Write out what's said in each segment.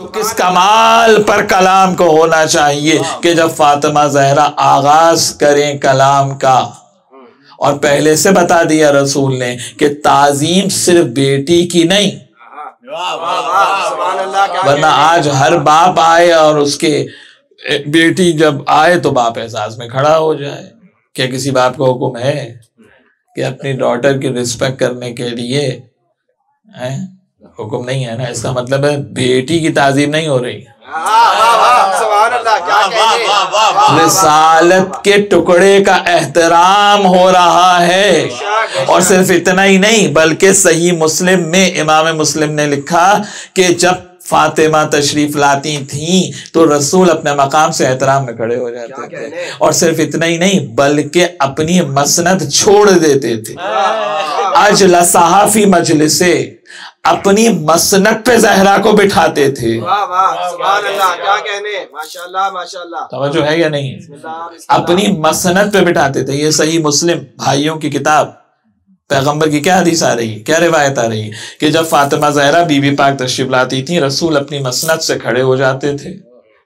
तो किस कमाल पर कलाम को होना चाहिए कि जब फातिमा ज़हरा आगाज करें कलाम का, और पहले से बता दिया रसूल ने कि ताजीम सिर्फ बेटी की नहीं, वरना आज हर बाप आए और उसके बेटी जब आए तो बाप एहसास में खड़ा हो जाए। क्या किसी बाप को हुक्म है कि अपनी डॉटर की रिस्पेक्ट करने के लिए? हुक्म नहीं है ना। इसका मतलब है बेटी की ताजीम नहीं हो रही, रिसालत के टुकड़े का एहतराम हो रहा है। और सिर्फ इतना ही नहीं, बल्कि सही मुस्लिम में इमाम मुस्लिम ने लिखा कि जब फातिमा तशरीफ लाती थी तो रसूल अपने मकाम से एहतराम में खड़े हो जाते थे। और सिर्फ इतना ही नहीं, बल्कि अपनी मसनद छोड़ देते थे। अजला सहाफी मजलिसे अपनी मसनद पे ज़हरा को बिठाते थे। वाह वाह, सुभान अल्लाह, क्या कहने, माशाअल्लाह माशाअल्लाह। तवज्जो है या नहीं? अपनी मसनद पे बिठाते थे। ये सही मुस्लिम भाइयों की किताब, पैगंबर की क्या हदीस आ रही, क्या रिवायत आ रही कि जब फातिमा ज़हरा बीबी पाक तशरीफ लाती थी, रसूल अपनी मसनद से खड़े हो जाते थे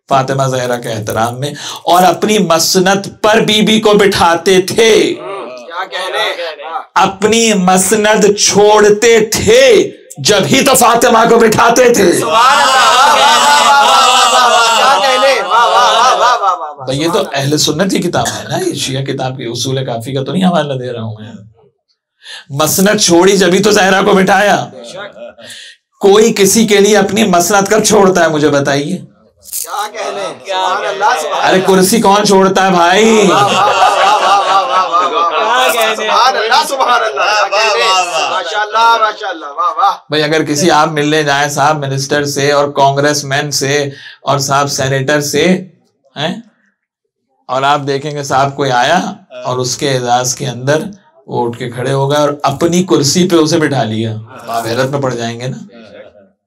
फातिमा ज़हरा के एहतराम में, और अपनी मसनद पर बीबी को बिठाते थे। क्या कहने, अपनी मसनद छोड़ते थे जब ही तो फातिमा को बिठाते थे। भाई ये तो अहले सुन्नत की किताब है ना, ये शिया किताब की उसूल काफी का तो नहीं हवाला दे रहा हूं मैं। मसनद छोड़ी जब ही तो ज़हरा को बिठाया। कोई किसी के लिए अपनी मसनद कब छोड़ता है, मुझे बताइए? क्या कहने, अरे कुर्सी कौन छोड़ता है भाई? भाई अगर किसी आप मिलने जाए साहब मिनिस्टर से और कांग्रेसमैन से और साहब सेनेटर से हैं, और आप देखेंगे साहब कोई आया और उसके एजाज के अंदर वो उठ के खड़े हो गए और अपनी कुर्सी पे उसे बिठा लिया, आप हैरत में पड़ जाएंगे ना,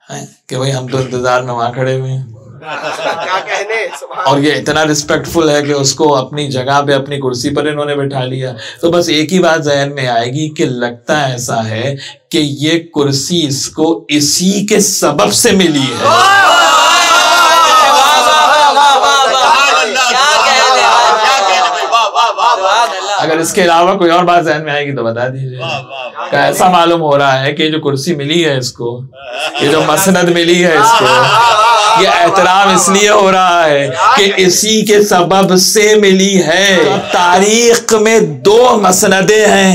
हैं कि भाई हम तो इंतजार में वहां खड़े हुए हैं। क्या कहने, और ये इतना रिस्पेक्टफुल है कि उसको अपनी जगह पे अपनी कुर्सी पर इन्होंने बिठा लिया। तो बस एक ही बात जहन में आएगी कि लगता ऐसा है कि ये कुर्सी इसको इसी के सबब से मिली है। अगर इसके अलावा कोई और बात जहन में आएगी तो बता दीजिए। कैसा मालूम हो रहा है कि जो कुर्सी मिली है इसको, ये जो मसनद मिली है इसको, ये एहतराम इसलिए हो रहा है कि इसी के सबब से मिली है। तो तारीख में 2 मसनदे हैं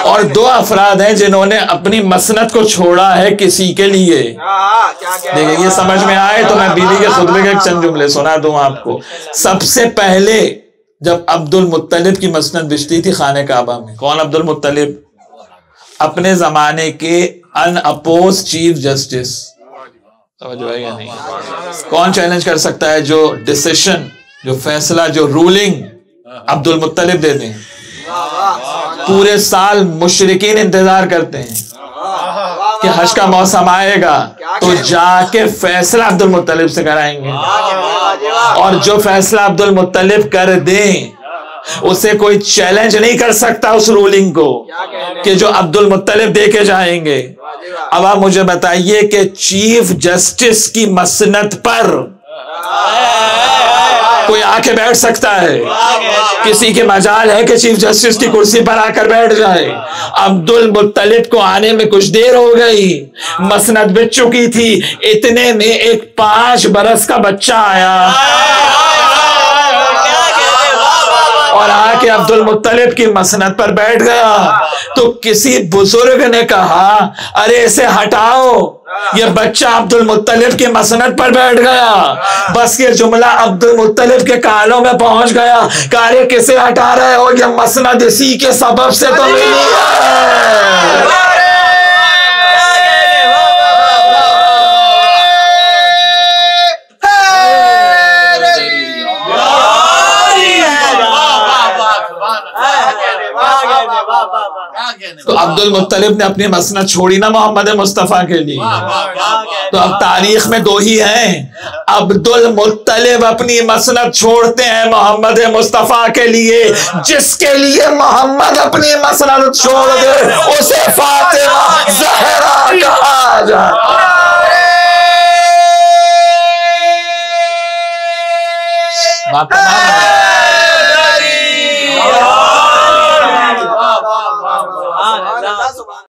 और 2 अफराद हैं जिन्होंने अपनी मसनद को छोड़ा है किसी के लिए। देखिए ये समझ में आए तो मैं बीवी के खुतबे के एक चंद जुमले सुना दूं आपको। सबसे पहले जब अब्दुल मुत्तलिब की मसनद बिछती थी खाने काबा में, कौन अब्दुल मुत्तलिब? अपने जमाने के अनअपोज चीफ जस्टिस। समझ आएगा नहीं? कौन चैलेंज कर सकता है जो डिसीजन, जो फैसला, जो रूलिंग अब्दुल मुत्तलिब देते हैं? पूरे साल मुशरिकीन इंतजार करते हैं कि हज का मौसम आएगा तो जाके फैसला अब्दुल मुत्तलिब से कराएंगे, और जो फैसला अब्दुल मुत्तलिब कर दें उसे कोई चैलेंज नहीं कर सकता उस रूलिंग को कि जो अब्दुल मुत्तलिब दे के जाएंगे। अब आप मुझे बताइए कि चीफ जस्टिस की मसनद पर कोई आके बैठ सकता है? किसी के मजाल है कि चीफ जस्टिस की कुर्सी पर आकर बैठ जाए? अब्दुल मुत्तलिब को आने में कुछ देर हो गई, मसनद बिछ चुकी थी, इतने में एक 5 बरस का बच्चा आया और आके अब्दुल मुत्तलिब की मसनद पर बैठ गया। तो किसी बुजुर्ग ने कहा अरे इसे हटाओ, ये बच्चा अब्दुल मुत्तलिब की मसनद पर बैठ गया। बस ये जुमला अब्दुल मुत्तलिब के कानों में पहुंच गया, कार्य किसे हटा रहे हो, ये मसनद इसी के सबब से तो मिली है। तो अब्दुल मुत्तलिब ने अपनी मसनद छोड़ी ना मोहम्मद मुस्तफा के लिए। तो अब तारीख में 2 ही हैं, अब्दुल मुत्तलिब अपनी मसनद छोड़ते हैं मोहम्मद मुस्तफा के लिए। जिसके लिए मोहम्मद अपनी मसनद छोड़ दे उसे फातिमा ज़हरा कहा जाता है। बाप का नाम है।